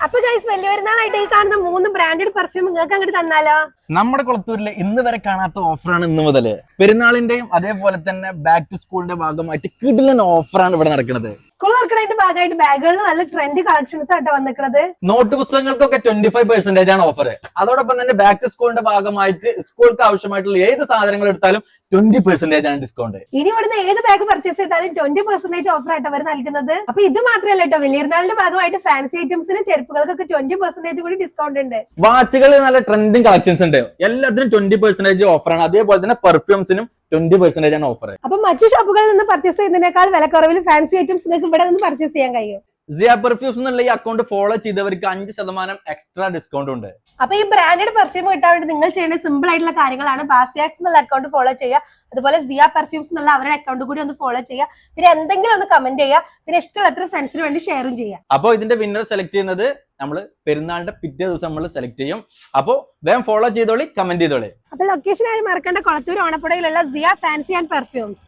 അപ്പൊ ഗൈസ് വലിയ പെരുന്നാളായിട്ട് ഈ കാണുന്ന 3 ബ്രാൻഡഡ് പെർഫ്യൂം നിങ്ങൾക്ക് അങ്ങോട്ട് തന്നാലോ? നമ്മുടെ കുളത്തൂരിലെ ഇന്ന് വരെ കാണാത്ത ഓഫറാണ് ഇന്ന് മുതല്. പെരുന്നാളിന്റെയും അതേപോലെ തന്നെ ബാക്ക് ടു സ്കൂളിന്റെ ഭാഗമായിട്ട് കിടിലൻ ഓഫറാണ് ഇവിടെ നടക്കുന്നത്. സ്കൂൾ തുറക്കണതിന്റെ ഭാഗമായിട്ട് ബാഗുകളിൽ നല്ല ട്രെൻഡ് കളക്ഷൻസ് ആട്ടോ വന്നിരിക്കുന്നത്. നോട്ട് പുസ്തകങ്ങൾക്കൊക്കെ 25% ആണ് ഓഫർ. അതോടൊപ്പം തന്നെ ബാക്ക് ടു സ്കൂളിന്റെ ഭാഗമായിട്ട് സ്കൂൾക്ക് ആവശ്യമായിട്ടുള്ള ഏത് സാധനങ്ങൾ എടുത്താലും 20% ആണ് ഡിസ്കൗണ്ട്. ഇനി ഇവിടുന്ന് ഏത് ബാഗ് പർച്ചേസ് ചെയ്താലും 20% ഓഫർ ആയിട്ട് അവർ നൽകുന്നത്. അപ്പൊ ഇത് മാത്രമല്ല കേട്ടോ, വലിയനാളിന്റെ ഭാഗമായിട്ട് ഫാൻസി ഐറ്റംസിന് ചെരുപ്പുകൾക്കൊക്കെ 20% കൂടി ഡിസ്കൗണ്ട് ഉണ്ട്. വാച്ചുകൾ നല്ല ട്രെൻഡിങ് കളക്ഷൻസ് ഉണ്ട്, എല്ലാത്തിനും 20% ഓഫറാണ്. അതേപോലെ തന്നെ പെർഫ്യൂംസിനും 20% ആണ് ഓഫർ. അപ്പൊ മറ്റു ഷോപ്പുകളിൽ നിന്ന് പർച്ചേസ് ചെയ്യുന്നതിനേക്കാൾ വിലക്കുറവിൽ ഫാൻസി ഐറ്റംസ് നിങ്ങൾക്ക് ഇവിടെ നിന്ന് പർച്ചേസ് ചെയ്യാൻ കഴിയും. സിയ പെർഫ്യൂംസ് എന്നുള്ള ഈ അക്കൗണ്ട് ഫോളോ ചെയ്തവർക്ക് 5% എക്സ്ട്രാ ഡിസ്കൗണ്ട് ഉണ്ട്. അപ്പൊ ഈ ബ്രാൻഡഡ് പെർഫ്യൂം കിട്ടാൻ വേണ്ടി നിങ്ങൾ ചെയ്യേണ്ട സിമ്പിൾ ആയിട്ടുള്ള കാര്യങ്ങളാണ്. ബാസിയാക്സ് എന്നുള്ള അക്കൗണ്ട് ഫോളോ ചെയ്യുക, അതുപോലെ സിയ പെർഫ്യൂംസ് എന്നുള്ള അവരുടെ അക്കൗണ്ട് കൂടി ഒന്ന് ഫോളോ ചെയ്യുക. പിന്നെ എന്തെങ്കിലും ഒന്ന് കമന്റ് ചെയ്യുക, പിന്നെ ഇഷ്ടമുള്ള എത്ര ഫ്രണ്ട്സിന് വേണ്ടി ഷെയറും ചെയ്യുക. അപ്പോൾ ഇതിന്റെ വിന്നർ സെലക്ട് ചെയ്യുന്നത് നമ്മൾ പെരുന്നാളിന്റെ പിറ്റേ ദിവസം നമ്മൾ സെലക്ട് ചെയ്യും. അപ്പോൾ വേഗം ഫോളോ ചെയ്തോളി, കമന്റ് ചെയ്തോളി. അപ്പൊ ലൊക്കേഷൻ ആയി മറക്കേണ്ട കുളത്തൂർ ഓണപ്പുഴയിലുള്ള സിയ ഫാൻസി ആൻഡ് പെർഫ്യൂംസ്.